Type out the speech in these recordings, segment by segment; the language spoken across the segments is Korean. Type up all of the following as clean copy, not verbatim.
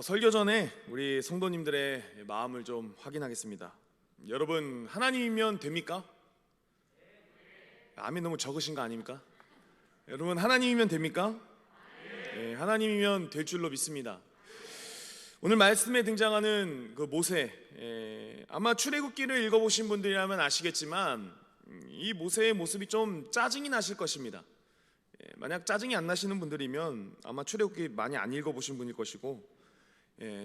설교 전에 우리 성도님들의 마음을 좀 확인하겠습니다. 여러분, 하나님이면 됩니까? 아멘 너무 적으신 거 아닙니까? 여러분, 하나님이면 됩니까? 네, 하나님이면 될 줄로 믿습니다. 오늘 말씀에 등장하는 그 모세, 아마 출애굽기를 읽어보신 분들이라면 아시겠지만 이 모세의 모습이 좀 짜증이 나실 것입니다. 만약 짜증이 안 나시는 분들이면 아마 출애굽기 많이 안 읽어보신 분일 것이고,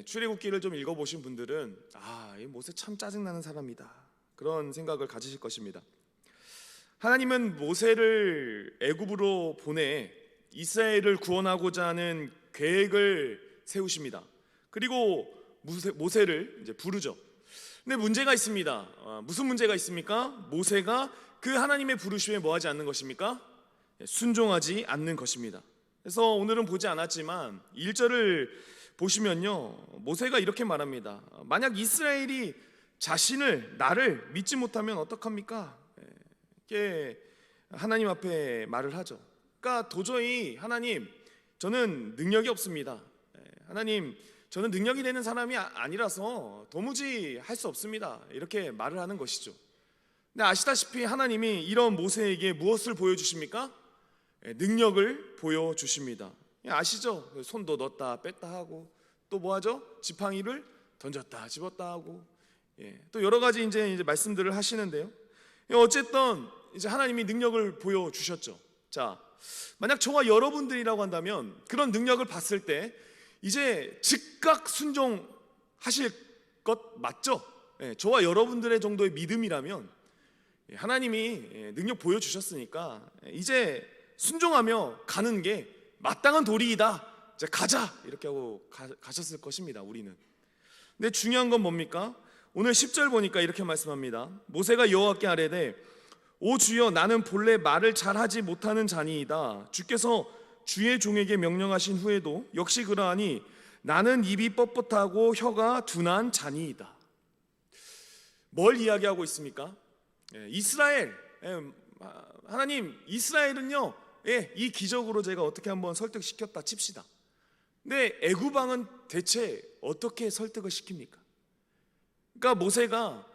출애굽기를 좀 읽어보신 분들은 이 모세 참 짜증나는 사람이다, 그런 생각을 가지실 것입니다. 하나님은 모세를 애굽으로 보내 이스라엘을 구원하고자 하는 계획을 세우십니다. 그리고 모세를 이제 부르죠. 근데 문제가 있습니다. 무슨 문제가 있습니까? 모세가 그 하나님의 부르심에 뭐하지 않는 것입니까? 순종하지 않는 것입니다. 그래서 오늘은 보지 않았지만 1절을 보시면요, 모세가 이렇게 말합니다. 만약 이스라엘이 나를 믿지 못하면 어떡합니까? 이렇게 하나님 앞에 말을 하죠. 그러니까 도저히 하나님, 저는 능력이 없습니다. 하나님, 저는 능력이 되는 사람이 아니라서 도무지 할 수 없습니다, 이렇게 말을 하는 것이죠. 근데 아시다시피 하나님이 이런 모세에게 무엇을 보여주십니까? 능력을 보여주십니다. 아시죠? 손도 넣었다 뺐다 하고, 또 뭐하죠? 지팡이를 던졌다 집었다 하고, 또 여러 가지 이제 말씀들을 하시는데요. 어쨌든 이제 하나님이 능력을 보여주셨죠. 자, 만약 저와 여러분들이라고 한다면 그런 능력을 봤을 때 이제 즉각 순종하실 것 맞죠? 저와 여러분들의 정도의 믿음이라면 하나님이 능력 보여주셨으니까 이제 순종하며 가는 게 마땅한 도리이다, 이제 가자, 이렇게 하고 가셨을 것입니다, 우리는. 근데 중요한 건 뭡니까? 오늘 10절 보니까 이렇게 말씀합니다. 모세가 여호와께 아뢰되, 오 주여, 나는 본래 말을 잘하지 못하는 자니이다. 주께서 주의 종에게 명령하신 후에도 역시 그러하니 나는 입이 뻣뻣하고 혀가 둔한 자니이다. 뭘 이야기하고 있습니까? 이스라엘, 하나님, 이스라엘은요, 이 기적으로 제가 어떻게 한번 설득시켰다 칩시다. 근데 애굽 왕은 대체 어떻게 설득을 시킵니까? 그러니까 모세가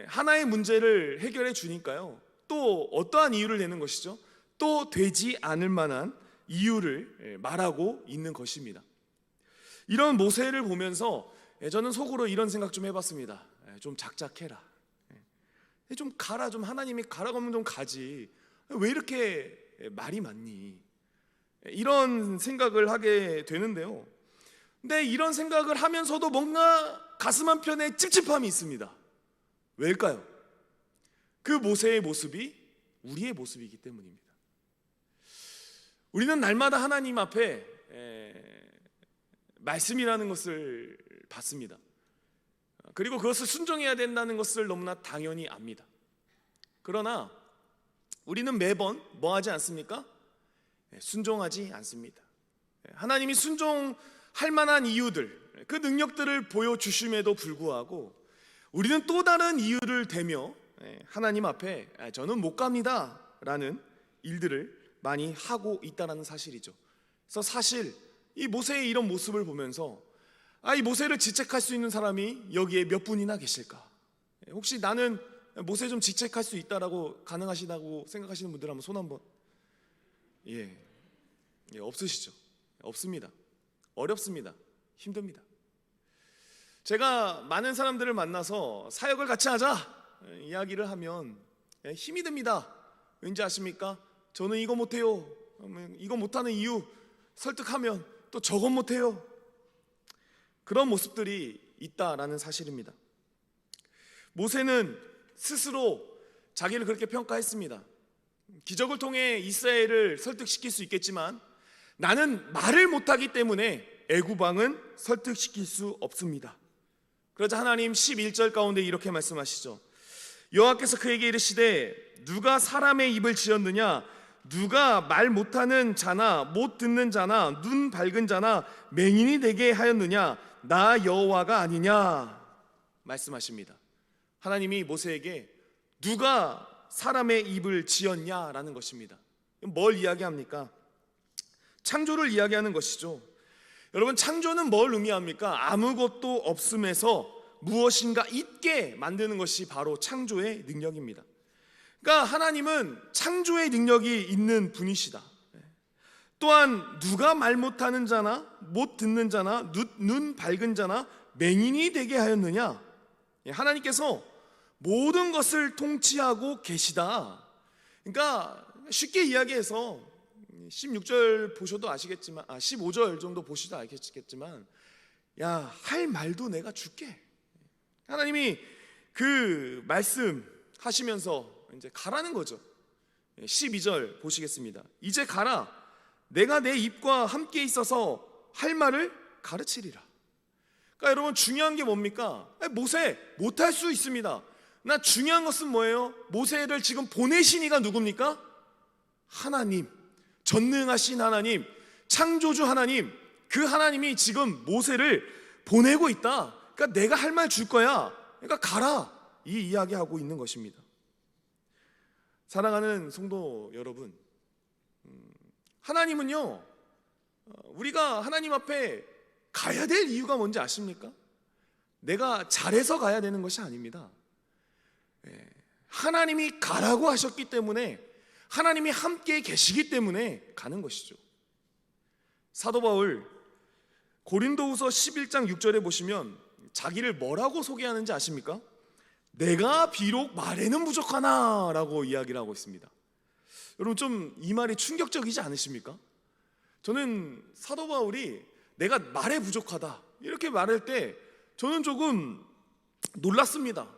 하나의 문제를 해결해 주니까요, 또 어떠한 이유를 내는 것이죠? 또 되지 않을 만한 이유를 말하고 있는 것입니다. 이런 모세를 보면서 저는 속으로 이런 생각 좀 해봤습니다. 좀 작작해라, 좀 가라, 좀 하나님이 가라고 하면 좀 가지, 왜 이렇게 말이 많니? 이런 생각을 하게 되는데요. 근데 이런 생각을 하면서도 뭔가 가슴 한편에 찝찝함이 있습니다. 왜일까요? 그 모세의 모습이 우리의 모습이기 때문입니다. 우리는 날마다 하나님 앞에 말씀이라는 것을 받습니다. 그리고 그것을 순종해야 된다는 것을 너무나 당연히 압니다. 그러나 우리는 매번 뭐 하지 않습니까? 순종하지 않습니다. 하나님이 순종할 만한 이유들, 그 능력들을 보여주심에도 불구하고 우리는 또 다른 이유를 대며 하나님 앞에 저는 못 갑니다 라는 일들을 많이 하고 있다는 사실이죠. 그래서 사실 이 모세의 이런 모습을 보면서 이 모세를 지책할 수 있는 사람이 여기에 몇 분이나 계실까? 혹시 나는 모세 좀 지책할 수 있다라고 가능하시다고 생각하시는 분들 한번 손 한번. 없으시죠? 없습니다. 어렵습니다. 힘듭니다. 제가 많은 사람들을 만나서 사역을 같이 하자 이야기를 하면 힘이 듭니다. 왠지 아십니까? 저는 이거 못해요. 이거 못하는 이유 설득하면 또 저건 못해요. 그런 모습들이 있다라는 사실입니다. 모세는 스스로 자기를 그렇게 평가했습니다. 기적을 통해 이스라엘을 설득시킬 수 있겠지만 나는 말을 못하기 때문에 애굽 왕은 설득시킬 수 없습니다. 그러자 하나님 11절 가운데 이렇게 말씀하시죠. 여호와께서 그에게 이르시되, 누가 사람의 입을 지었느냐? 누가 말 못하는 자나 못 듣는 자나 눈 밝은 자나 맹인이 되게 하였느냐? 나 여호와가 아니냐? 말씀하십니다. 하나님이 모세에게 누가 사람의 입을 지었냐라는 것입니다. 뭘 이야기합니까? 창조를 이야기하는 것이죠. 여러분, 창조는 뭘 의미합니까? 아무것도 없음에서 무엇인가 있게 만드는 것이 바로 창조의 능력입니다. 그러니까 하나님은 창조의 능력이 있는 분이시다. 또한 누가 말 못하는 자나 못 듣는 자나 눈 밝은 자나 맹인이 되게 하였느냐? 하나님께서 모든 것을 통치하고 계시다. 그러니까 쉽게 이야기해서 16절 보셔도 아시겠지만 15절 정도 보시도 알겠지만 야, 할 말도 내가 줄게. 하나님이 그 말씀 하시면서 이제 가라는 거죠. 12절 보시겠습니다. 이제 가라. 내가 내 입과 함께 있어서 할 말을 가르치리라. 그러니까 여러분, 중요한 게 뭡니까? 모세 못할 수 있습니다. 나 중요한 것은 뭐예요? 모세를 지금 보내신 이가 누굽니까? 하나님, 전능하신 하나님, 창조주 하나님, 그 하나님이 지금 모세를 보내고 있다. 그러니까 내가 할 말 줄 거야. 그러니까 가라. 이 이야기하고 있는 것입니다. 사랑하는 성도 여러분, 하나님은요, 우리가 하나님 앞에 가야 될 이유가 뭔지 아십니까? 내가 잘해서 가야 되는 것이 아닙니다. 하나님이 가라고 하셨기 때문에, 하나님이 함께 계시기 때문에 가는 것이죠. 사도 바울 고린도후서 11장 6절에 보시면 자기를 뭐라고 소개하는지 아십니까? 내가 비록 말에는 부족하나 라고 이야기를 하고 있습니다. 여러분, 좀 이 말이 충격적이지 않으십니까? 저는 사도 바울이 내가 말에 부족하다 이렇게 말할 때 저는 조금 놀랐습니다.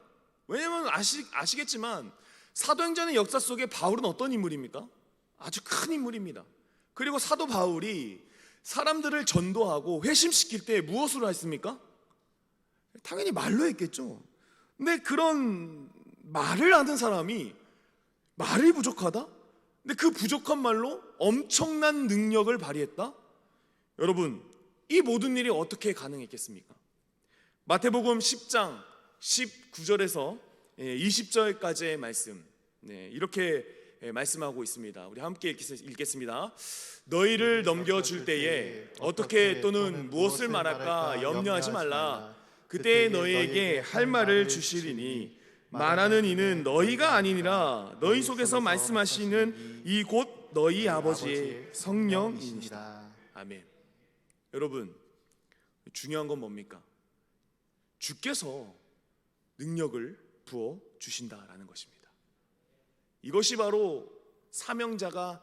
왜냐하면 아시겠지만 사도행전의 역사 속에 바울은 어떤 인물입니까? 아주 큰 인물입니다. 그리고 사도 바울이 사람들을 전도하고 회심시킬 때 무엇으로 했습니까? 당연히 말로 했겠죠. 근데 그런 말을 하는 사람이 말이 부족하다? 근데 그 부족한 말로 엄청난 능력을 발휘했다? 여러분, 이 모든 일이 어떻게 가능했겠습니까? 마태복음 10장 19절에서 20절까지의 말씀, 이렇게 말씀하고 있습니다. 우리 함께 읽겠습니다. 너희를 넘겨줄 때에 어떻게 또는 무엇을 말할까 염려하지 말라. 그때 너희에게 할 말을 주시리니 말하는 이는 너희가 아니니라. 너희 속에서 말씀하시는 이 곧 너희 아버지의 성령이시다. 아멘. 여러분, 중요한 건 뭡니까? 주께서 능력을 부어 주신다라는 것입니다. 이것이 바로 사명자가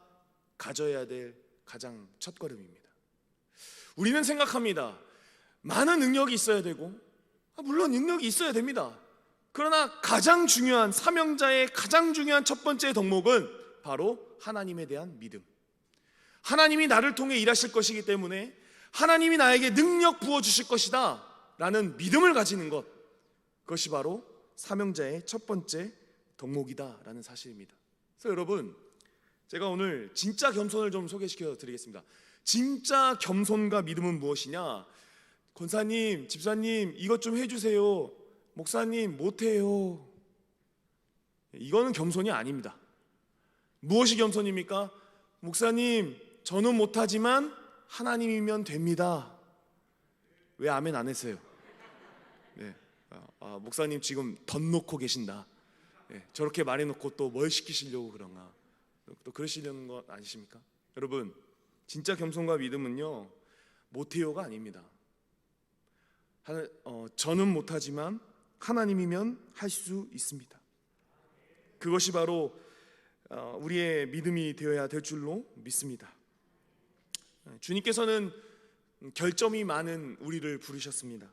가져야 될 가장 첫걸음입니다. 우리는 생각합니다. 많은 능력이 있어야 되고, 물론 능력이 있어야 됩니다. 그러나 가장 중요한, 사명자의 가장 중요한 첫 번째 덕목은 바로 하나님에 대한 믿음. 하나님이 나를 통해 일하실 것이기 때문에 하나님이 나에게 능력 부어주실 것이다 라는 믿음을 가지는 것, 그것이 바로 사명자의 첫 번째 덕목이다 라는 사실입니다. 그래서 여러분, 제가 오늘 진짜 겸손을 좀 소개시켜 드리겠습니다. 진짜 겸손과 믿음은 무엇이냐? 권사님, 집사님, 이것 좀 해주세요. 목사님, 못해요. 이거는 겸손이 아닙니다. 무엇이 겸손입니까? 목사님, 저는 못하지만 하나님이면 됩니다. 왜 아멘 안 했어요? 목사님 지금 덧놓고 계신다. 저렇게 말해놓고 또 뭘 시키시려고 그런가? 또 그러시려는 거 아니십니까? 여러분, 진짜 겸손과 믿음은요, 못해요가 아닙니다. 저는 못하지만 하나님이면 할 수 있습니다. 그것이 바로 우리의 믿음이 되어야 될 줄로 믿습니다. 주님께서는 결점이 많은 우리를 부르셨습니다.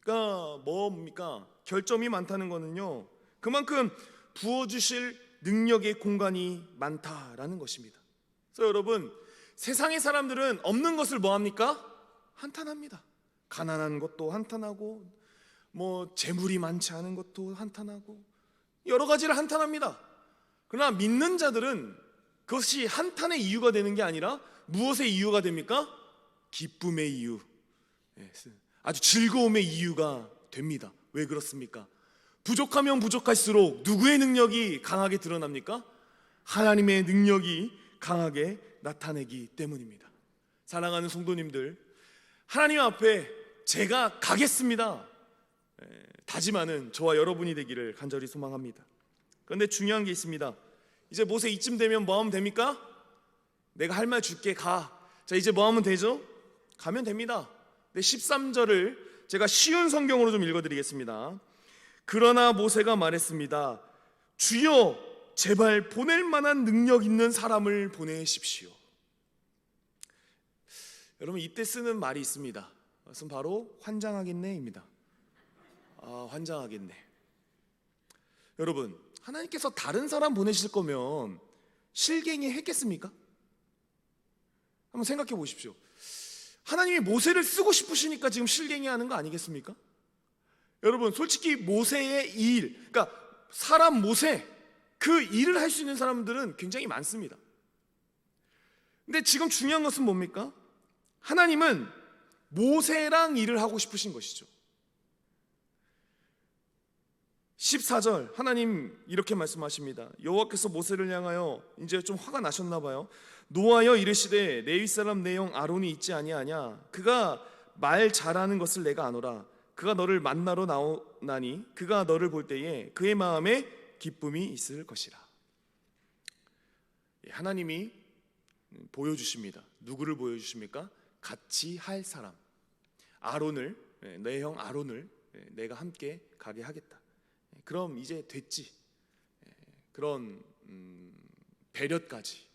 그러니까 뭡니까? 결점이 많다는 거는요, 그만큼 부어주실 능력의 공간이 많다라는 것입니다. 그래서 여러분, 세상의 사람들은 없는 것을 뭐합니까? 한탄합니다. 가난한 것도 한탄하고, 재물이 많지 않은 것도 한탄하고, 여러 가지를 한탄합니다. 그러나 믿는 자들은 그것이 한탄의 이유가 되는 게 아니라 무엇의 이유가 됩니까? 기쁨의 이유, 아주 즐거움의 이유가 됩니다. 왜 그렇습니까? 부족하면 부족할수록 누구의 능력이 강하게 드러납니까? 하나님의 능력이 강하게 나타내기 때문입니다. 사랑하는 성도님들, 하나님 앞에 제가 가겠습니다 다짐하는 저와 여러분이 되기를 간절히 소망합니다. 그런데 중요한 게 있습니다. 이제 모세 이쯤 되면 뭐 하면 됩니까? 내가 할 말 줄게, 가. 자, 이제 뭐 하면 되죠? 가면 됩니다. 근데 13절을 제가 쉬운 성경으로 좀 읽어드리겠습니다. 그러나 모세가 말했습니다. 주여, 제발 보낼 만한 능력 있는 사람을 보내십시오. 여러분, 이때 쓰는 말이 있습니다. 그것은 바로 환장하겠네입니다. 환장하겠네. 여러분, 하나님께서 다른 사람 보내실 거면 실갱이 했겠습니까? 한번 생각해 보십시오. 하나님이 모세를 쓰고 싶으시니까 지금 실갱이 하는 거 아니겠습니까? 여러분, 솔직히 모세의 일, 그러니까 사람 모세, 그 일을 할 수 있는 사람들은 굉장히 많습니다. 근데 지금 중요한 것은 뭡니까? 하나님은 모세랑 일을 하고 싶으신 것이죠. 14절 하나님 이렇게 말씀하십니다. 여호와께서 모세를 향하여 이제 좀 화가 나셨나 봐요. 노하여 이르시되 레위 사람 내 형 아론이 있지 아니하냐? 그가 말 잘하는 것을 내가 아노라. 그가 너를 만나러 나오나니 그가 너를 볼 때에 그의 마음에 기쁨이 있을 것이라. 하나님이 보여주십니다. 누구를 보여주십니까? 같이 할 사람, 아론을, 내 형 아론을 내가 함께 가게 하겠다. 그럼 이제 됐지. 그런 배려까지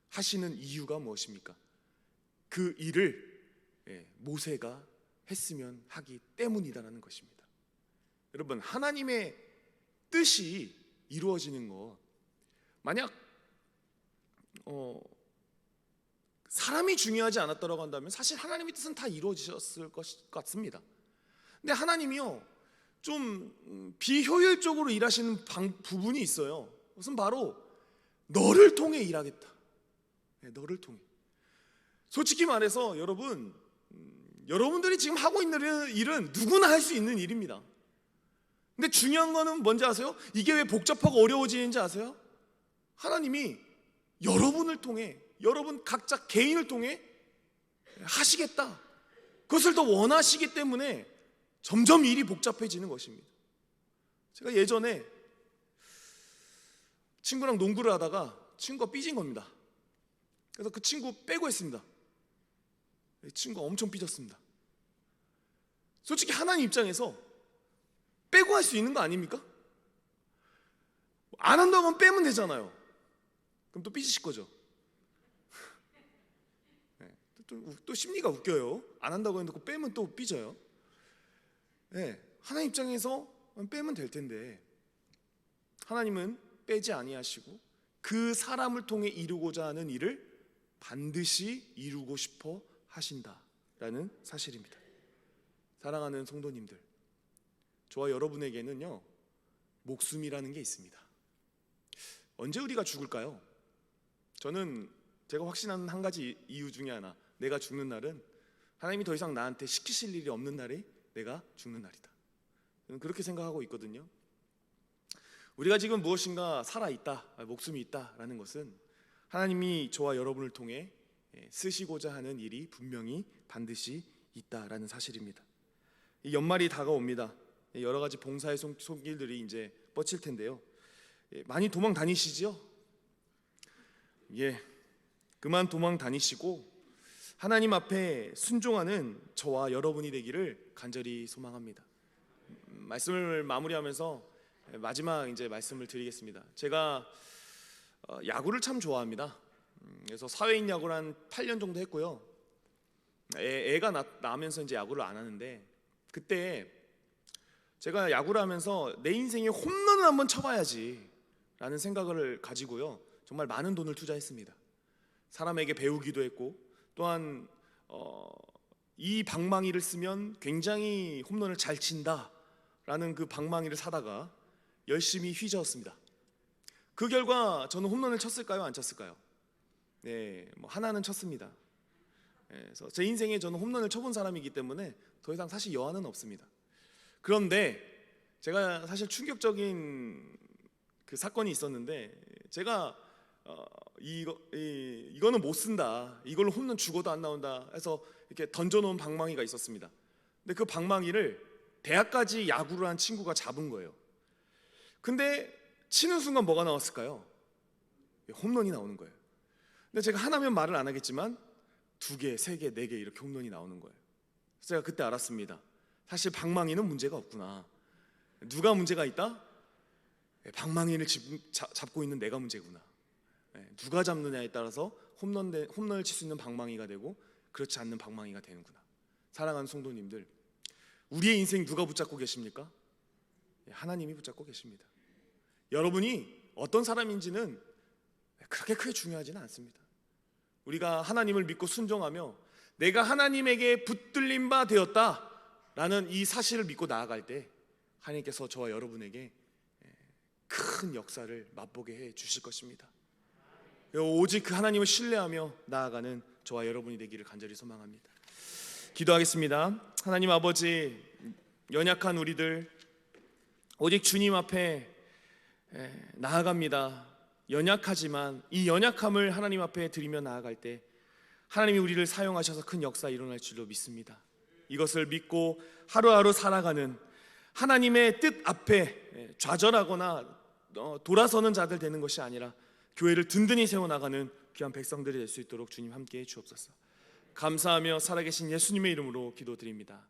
하시는 이유가 무엇입니까? 그 일을 모세가 했으면 하기 때문이다라는 것입니다. 여러분, 하나님의 뜻이 이루어지는 것, 만약 사람이 중요하지 않았다고 한다면 사실 하나님의 뜻은 다 이루어지셨을 것 같습니다. 근데 하나님이요, 좀 비효율적으로 일하시는 부분이 있어요. 그것은 바로 너를 통해 일하겠다. 너를 통해. 솔직히 말해서 여러분, 여러분들이 지금 하고 있는 일은 누구나 할 수 있는 일입니다. 근데 중요한 거는 뭔지 아세요? 이게 왜 복잡하고 어려워지는지 아세요? 하나님이 여러분을 통해, 여러분 각자 개인을 통해 하시겠다, 그것을 더 원하시기 때문에 점점 일이 복잡해지는 것입니다. 제가 예전에 친구랑 농구를 하다가 친구가 삐진 겁니다. 그래서 그 친구 빼고 했습니다. 친구가 엄청 삐졌습니다. 솔직히 하나님 입장에서 빼고 할 수 있는 거 아닙니까? 안 한다고 하면 빼면 되잖아요. 그럼 또 삐지실 거죠. 또 심리가 웃겨요. 안 한다고 해놓고 빼면 또 삐져요. 하나님 입장에서 빼면 될 텐데 하나님은 빼지 아니하시고 그 사람을 통해 이루고자 하는 일을 반드시 이루고 싶어 하신다라는 사실입니다. 사랑하는 성도님들, 저와 여러분에게는요, 목숨이라는 게 있습니다. 언제 우리가 죽을까요? 저는 제가 확신하는 한 가지 이유 중에 하나, 내가 죽는 날은 하나님이 더 이상 나한테 시키실 일이 없는 날이 내가 죽는 날이다. 저는 그렇게 생각하고 있거든요. 우리가 지금 무엇인가 살아있다, 목숨이 있다라는 것은 하나님이 저와 여러분을 통해 쓰시고자 하는 일이 분명히 반드시 있다라는 사실입니다. 이 연말이 다가옵니다. 여러 가지 봉사의 손길들이 이제 뻗칠 텐데요. 많이 도망 다니시죠? 그만 도망 다니시고 하나님 앞에 순종하는 저와 여러분이 되기를 간절히 소망합니다. 말씀을 마무리하면서 마지막 이제 말씀을 드리겠습니다. 제가 야구를 참 좋아합니다. 그래서 사회인 야구를 한 8년 정도 했고요. 애가 나면서 이제 야구를 안 하는데, 그때 제가 야구를 하면서 내 인생에 홈런을 한번 쳐봐야지 라는 생각을 가지고요, 정말 많은 돈을 투자했습니다. 사람에게 배우기도 했고, 또한 이 방망이를 쓰면 굉장히 홈런을 잘 친다 라는 그 방망이를 사다가 열심히 휘저었습니다. 그 결과 저는 홈런을 쳤을까요? 안 쳤을까요? 하나는 쳤습니다. 그래서 제 인생에 저는 홈런을 쳐본 사람이기 때문에 더 이상 사실 여한은 없습니다. 그런데 제가 사실 충격적인 그 사건이 있었는데, 제가 이거는 못 쓴다, 이걸로 홈런 죽어도 안 나온다 해서 이렇게 던져놓은 방망이가 있었습니다. 근데 그 방망이를 대학까지 야구를 한 친구가 잡은 거예요. 근데 치는 순간 뭐가 나왔을까요? 홈런이 나오는 거예요. 근데 제가 하나면 말을 안 하겠지만 2개, 3개, 4개 이렇게 홈런이 나오는 거예요. 그래서 제가 그때 알았습니다. 사실 방망이는 문제가 없구나. 누가 문제가 있다? 방망이를 잡고 있는 내가 문제구나. 누가 잡느냐에 따라서 홈런을 칠 수 있는 방망이가 되고 그렇지 않는 방망이가 되는구나. 사랑하는 성도님들, 우리의 인생 누가 붙잡고 계십니까? 하나님이 붙잡고 계십니다. 여러분이 어떤 사람인지는 그렇게 크게 중요하지는 않습니다. 우리가 하나님을 믿고 순종하며 내가 하나님에게 붙들린 바 되었다라는 이 사실을 믿고 나아갈 때 하나님께서 저와 여러분에게 큰 역사를 맛보게 해 주실 것입니다. 오직 그 하나님을 신뢰하며 나아가는 저와 여러분이 되기를 간절히 소망합니다. 기도하겠습니다. 하나님 아버지, 연약한 우리들 오직 주님 앞에 나아갑니다. 연약하지만 이 연약함을 하나님 앞에 드리며 나아갈 때 하나님이 우리를 사용하셔서 큰 역사 일어날 줄로 믿습니다. 이것을 믿고 하루하루 살아가는 하나님의 뜻 앞에 좌절하거나 돌아서는 자들 되는 것이 아니라 교회를 든든히 세워나가는 귀한 백성들이 될 수 있도록 주님 함께해 주옵소서. 감사하며 살아계신 예수님의 이름으로 기도드립니다.